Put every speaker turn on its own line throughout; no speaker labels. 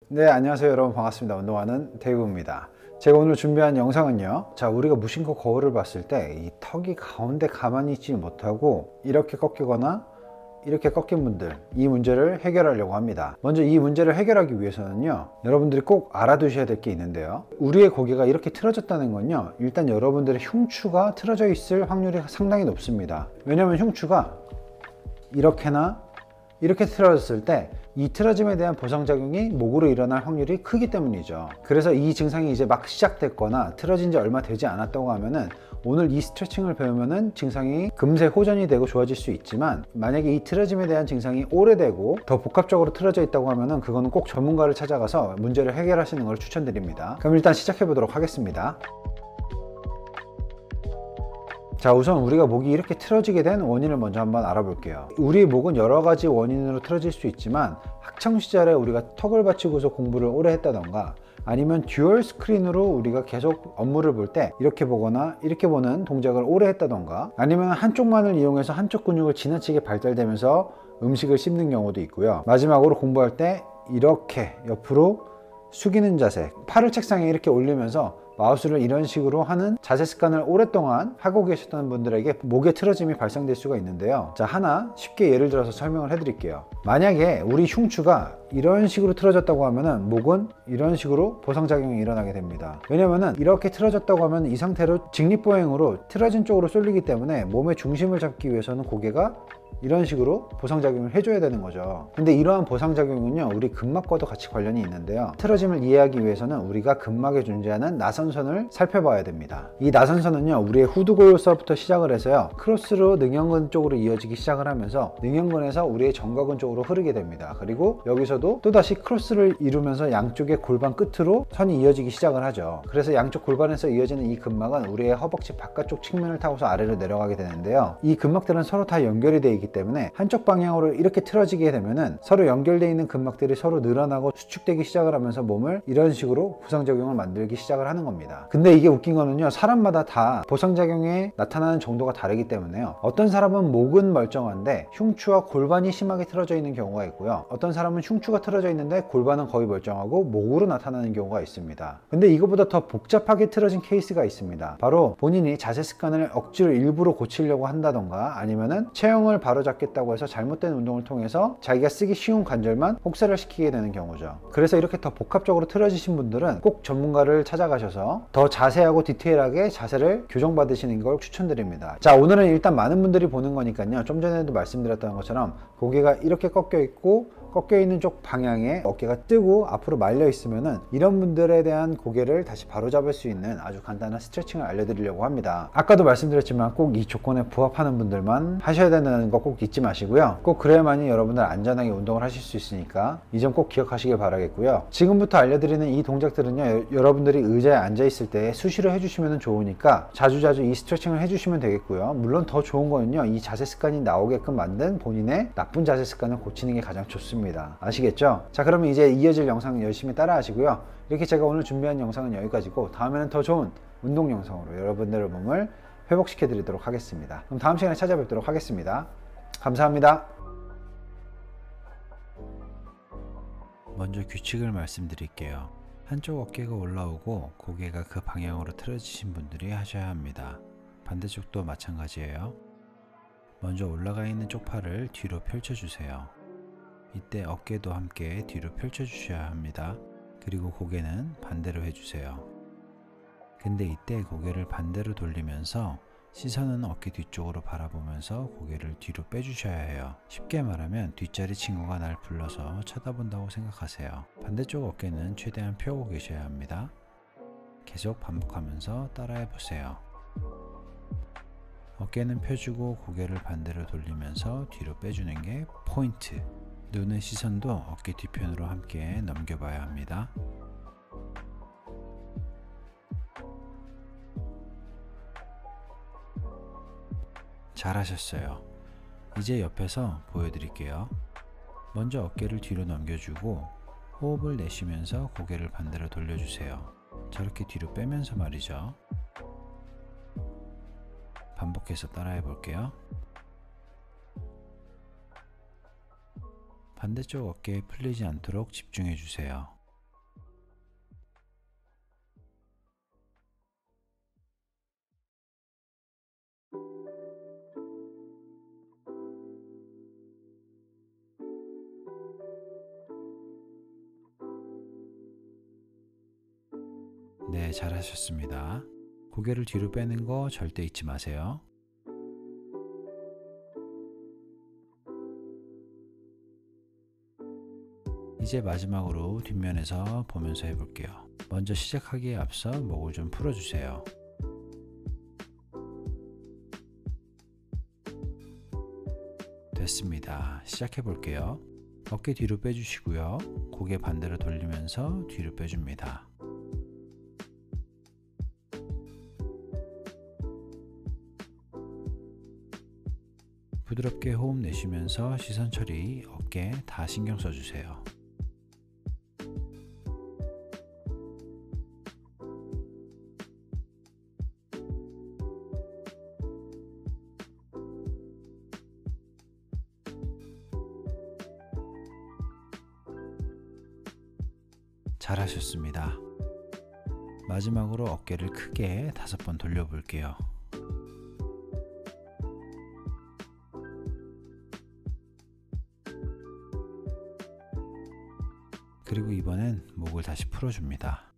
네, 안녕하세요 여러분, 반갑습니다. 운동하는 데이브입니다. 제가 오늘 준비한 영상은요, 자, 우리가 무심코 거울을 봤을 때 이 턱이 가운데 가만히 있지 못하고 이렇게 꺾이거나 이렇게 꺾인 분들, 이 문제를 해결하려고 합니다. 먼저 이 문제를 해결하기 위해서는요, 여러분들이 꼭 알아두셔야 될 게 있는데요, 우리의 고개가 이렇게 틀어졌다는 건요, 일단 여러분들의 흉추가 틀어져 있을 확률이 상당히 높습니다. 왜냐하면 흉추가 이렇게나 이렇게 틀어졌을 때 이 틀어짐에 대한 보상작용이 목으로 일어날 확률이 크기 때문이죠. 그래서 이 증상이 이제 막 시작됐거나 틀어진 지 얼마 되지 않았다고 하면은 오늘 이 스트레칭을 배우면은 증상이 금세 호전이 되고 좋아질 수 있지만, 만약에 이 틀어짐에 대한 증상이 오래되고 더 복합적으로 틀어져 있다고 하면은 그거는 꼭 전문가를 찾아가서 문제를 해결하시는 걸 추천드립니다. 그럼 일단 시작해 보도록 하겠습니다. 자, 우선 우리가 목이 이렇게 틀어지게 된 원인을 먼저 한번 알아볼게요. 우리 목은 여러 가지 원인으로 틀어질 수 있지만, 학창시절에 우리가 턱을 받치고서 공부를 오래 했다던가, 아니면 듀얼 스크린으로 우리가 계속 업무를 볼 때 이렇게 보거나 이렇게 보는 동작을 오래 했다던가, 아니면 한쪽만을 이용해서 한쪽 근육을 지나치게 발달되면서 음식을 씹는 경우도 있고요. 마지막으로 공부할 때 이렇게 옆으로 숙이는 자세, 팔을 책상에 이렇게 올리면서 마우스를 이런 식으로 하는 자세 습관을 오랫동안 하고 계셨던 분들에게 목의 틀어짐이 발생될 수가 있는데요, 자, 하나 쉽게 예를 들어서 설명을 해 드릴게요. 만약에 우리 흉추가 이런 식으로 틀어졌다고 하면은 목은 이런 식으로 보상작용이 일어나게 됩니다. 왜냐면은 이렇게 틀어졌다고 하면 이 상태로 직립보행으로 틀어진 쪽으로 쏠리기 때문에 몸의 중심을 잡기 위해서는 고개가 이런 식으로 보상작용을 해줘야 되는 거죠. 근데 이러한 보상작용은요, 우리 근막과도 같이 관련이 있는데요, 틀어짐을 이해하기 위해서는 우리가 근막에 존재하는 나선선을 살펴봐야 됩니다. 이 나선선은요, 우리의 후두골서부터 시작을 해서요, 크로스로 능형근 쪽으로 이어지기 시작을 하면서 능형근에서 우리의 정각근 쪽으로 흐르게 됩니다. 그리고 여기서도 또다시 크로스를 이루면서 양쪽의 골반 끝으로 선이 이어지기 시작을 하죠. 그래서 양쪽 골반에서 이어지는 이 근막은 우리의 허벅지 바깥쪽 측면을 타고서 아래로 내려가게 되는데요, 이 근막들은 서로 다 연결이 되어 있기 때문에 한쪽 방향으로 이렇게 틀어지게 되면은 서로 연결되어 있는 근막들이 서로 늘어나고 수축되기 시작을 하면서 몸을 이런 식으로 보상작용을 만들기 시작을 하는 겁니다. 근데 이게 웃긴 거는요, 사람마다 다 보상작용에 나타나는 정도가 다르기 때문에요, 어떤 사람은 목은 멀쩡한데 흉추와 골반이 심하게 틀어져 있는 경우가 있고요, 어떤 사람은 흉추가 틀어져 있는데 골반은 거의 멀쩡하고 목으로 나타나는 경우가 있습니다. 근데 이거보다 더 복잡하게 틀어진 케이스가 있습니다. 바로 본인이 자세 습관을 억지로 일부러 고치려고 한다던가, 아니면은 체형을 바로잡겠다고 해서 잘못된 운동을 통해서 자기가 쓰기 쉬운 관절만 혹사를 시키게 되는 경우죠. 그래서 이렇게 더 복합적으로 틀어지신 분들은 꼭 전문가를 찾아가셔서 더 자세하고 디테일하게 자세를 교정받으시는 걸 추천드립니다. 자, 오늘은 일단 많은 분들이 보는 거니까요, 좀 전에도 말씀드렸던 것처럼 고개가 이렇게 꺾여 있고 꺾여 있는 쪽 방향에 어깨가 뜨고 앞으로 말려 있으면은 이런 분들에 대한 고개를 다시 바로잡을 수 있는 아주 간단한 스트레칭을 알려드리려고 합니다. 아까도 말씀드렸지만 꼭 이 조건에 부합하는 분들만 하셔야 된다는 거 꼭 잊지 마시고요, 꼭 그래야만이 여러분들 안전하게 운동을 하실 수 있으니까 이 점 꼭 기억하시길 바라겠고요. 지금부터 알려드리는 이 동작들은요, 여러분들이 의자에 앉아 있을 때 수시로 해주시면 좋으니까 자주자주 이 스트레칭을 해주시면 되겠고요. 물론 더 좋은 거는요, 이 자세 습관이 나오게끔 만든 본인의 나쁜 자세 습관을 고치는 게 가장 좋습니다. 아시겠죠? 자, 그러면 이제 이어질 영상 열심히 따라 하시고요. 이렇게 제가 오늘 준비한 영상은 여기까지고, 다음에는 더 좋은 운동 영상으로 여러분들의 몸을 회복시켜 드리도록 하겠습니다. 그럼 다음 시간에 찾아뵙도록 하겠습니다. 감사합니다.
먼저 규칙을 말씀드릴게요. 한쪽 어깨가 올라오고 고개가 그 방향으로 틀어지신 분들이 하셔야 합니다. 반대쪽도 마찬가지예요. 먼저 올라가 있는 쪽 팔을 뒤로 펼쳐주세요. 이때 어깨도 함께 뒤로 펼쳐주셔야 합니다. 그리고 고개는 반대로 해주세요. 근데 이때 고개를 반대로 돌리면서 시선은 어깨 뒤쪽으로 바라보면서 고개를 뒤로 빼주셔야 해요. 쉽게 말하면 뒷자리 친구가 날 불러서 쳐다본다고 생각하세요. 반대쪽 어깨는 최대한 펴고 계셔야 합니다. 계속 반복하면서 따라해 보세요. 어깨는 펴주고 고개를 반대로 돌리면서 뒤로 빼주는 게 포인트. 눈의 시선도 어깨 뒤편으로 함께 넘겨봐야 합니다. 잘하셨어요. 이제 옆에서 보여드릴게요. 먼저 어깨를 뒤로 넘겨주고 호흡을 내쉬면서 고개를 반대로 돌려주세요. 저렇게 뒤로 빼면서 말이죠. 반복해서 따라해 볼게요. 반대쪽 어깨에 풀리지 않도록 집중해 주세요. 네, 잘하셨습니다. 고개를 뒤로 빼는 거 절대 잊지 마세요. 이제 마지막으로 뒷면에서 보면서 해볼게요. 먼저 시작하기에 앞서 목을 좀 풀어주세요. 됐습니다. 시작해 볼게요. 어깨 뒤로 빼주시고요. 고개 반대로 돌리면서 뒤로 빼줍니다. 부드럽게 호흡 내쉬면서 시선 처리, 어깨 다 신경 써주세요. 잘하셨습니다. 마지막으로 어깨를 크게 5번 돌려볼게요. 그리고 이번엔 목을 다시 풀어줍니다.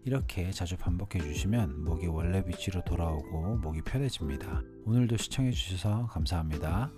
이렇게 자주 반복해 주시면 목이 원래 위치로 돌아오고 목이 편해집니다. 오늘도 시청해 주셔서 감사합니다.